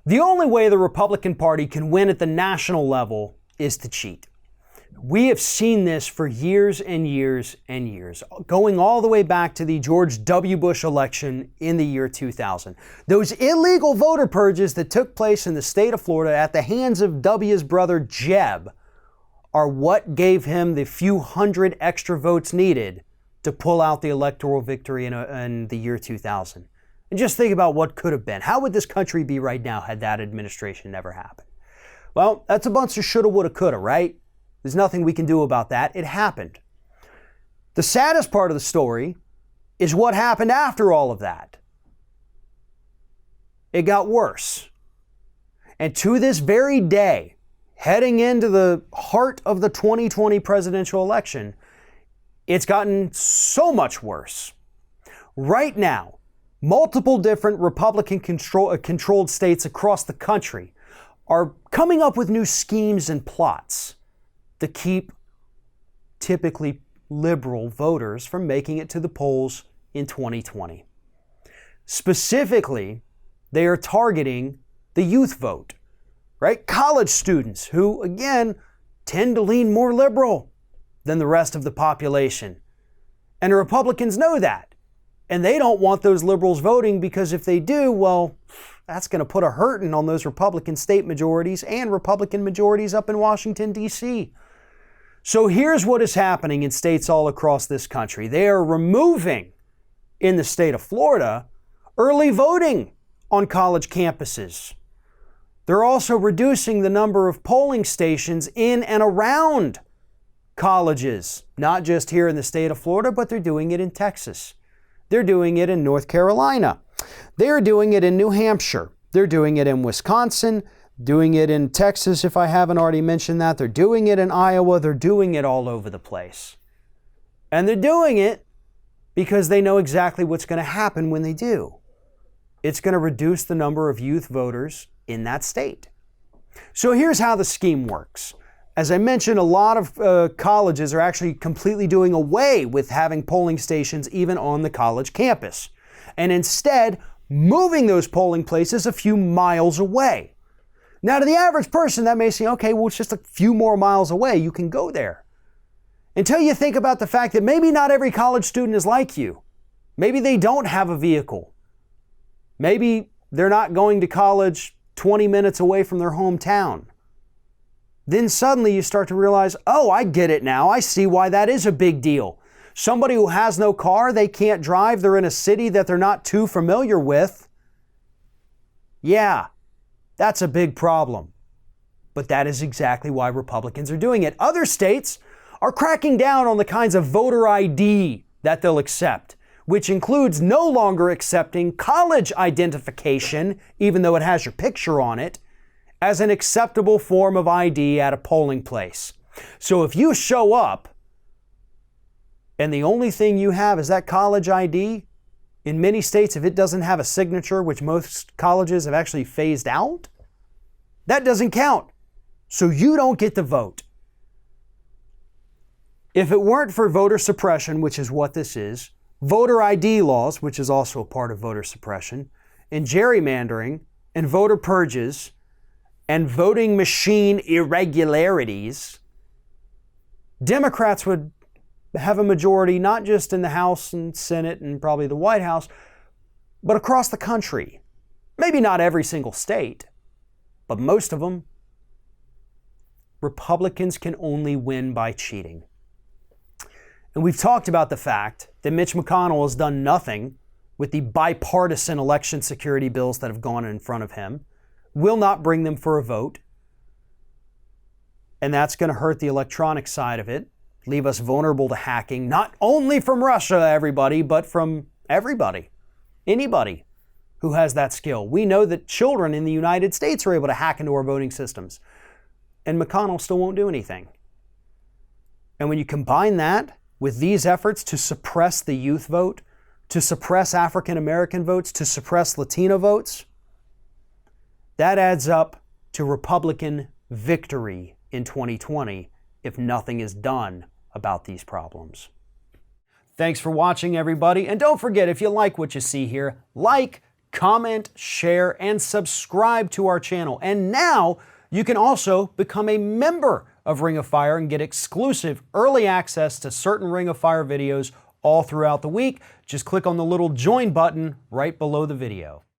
The only way the Republican Party can win at the national level is to cheat. We have seen this for years and years and years, going all the way back to the George W. Bush election in the year 2000. Those illegal voter purges that took place in the state of Florida at the hands of W's brother Jeb are what gave him the few hundred extra votes needed to pull out the electoral victory in the year 2000. And just think about what could have been. How would this country be right now had that administration never happened? Well, that's a bunch of shoulda, woulda, coulda, right? There's nothing we can do about that. It happened. The saddest part of the story is what happened after all of that. It got worse. And to this very day, heading into the heart of the 2020 presidential election, it's gotten so much worse. Right now, multiple different Republican-controlled states across the country are coming up with new schemes and plots to keep typically liberal voters from making it to the polls in 2020. Specifically, they are targeting the youth vote, right? College students who, again, tend to lean more liberal than the rest of the population. And the Republicans know that. And they don't want those liberals voting because if they do, well, that's going to put a hurting on those Republican state majorities and Republican majorities up in Washington, D.C. So here's what is happening in states all across this country. They are removing, in the state of Florida, early voting on college campuses. They're also reducing the number of polling stations in and around colleges, not just here in the state of Florida, but they're doing it in Texas. They're doing it in North Carolina. They're doing it in New Hampshire. They're doing it in Wisconsin. Doing it in Texas, if I haven't already mentioned that. They're doing it in Iowa. They're doing it all over the place. And they're doing it because they know exactly what's going to happen when they do. It's going to reduce the number of youth voters in that state. So here's how the scheme works. As I mentioned, a lot of colleges are actually completely doing away with having polling stations even on the college campus, and instead moving those polling places a few miles away. Now, to the average person, that may seem, okay, well, it's just a few more miles away. You can go there. Until you think about the fact that maybe not every college student is like you. Maybe they don't have a vehicle. Maybe they're not going to college 20 minutes away from their hometown. Then suddenly you start to realize, oh, I get it now. I see why that is a big deal. Somebody who has no car, they can't drive, they're in a city that they're not too familiar with. Yeah. That's a big problem. But that is exactly why Republicans are doing it. Other states are cracking down on the kinds of voter ID that they'll accept, which includes no longer accepting college identification, even though it has your picture on it, as an acceptable form of ID at a polling place. So if you show up and the only thing you have is that college ID, in many states, if it doesn't have a signature, which most colleges have actually phased out, that doesn't count. So you don't get to vote. If it weren't for voter suppression, which is what this is, voter ID laws, which is also a part of voter suppression, and gerrymandering, and voter purges, and voting machine irregularities, Democrats would have a majority not just in the House and Senate and probably the White House, but across the country. Maybe not every single state, but most of them. Republicans can only win by cheating. And we've talked about the fact that Mitch McConnell has done nothing with the bipartisan election security bills that have gone in front of him, will not bring them for a vote. And that's going to hurt the electronic side of it, leave us vulnerable to hacking, not only from Russia, everybody, but from everybody, anybody who has that skill. We know that children in the United States are able to hack into our voting systems, and McConnell still won't do anything. And when you combine that with these efforts to suppress the youth vote, to suppress African American votes, to suppress Latino votes, that adds up to Republican victory in 2020 if nothing is done about these problems. Thanks for watching, everybody. And don't forget, if you like what you see here, like, comment, share, and subscribe to our channel. And now you can also become a member of Ring of Fire and get exclusive early access to certain Ring of Fire videos all throughout the week. Just click on the little join button right below the video.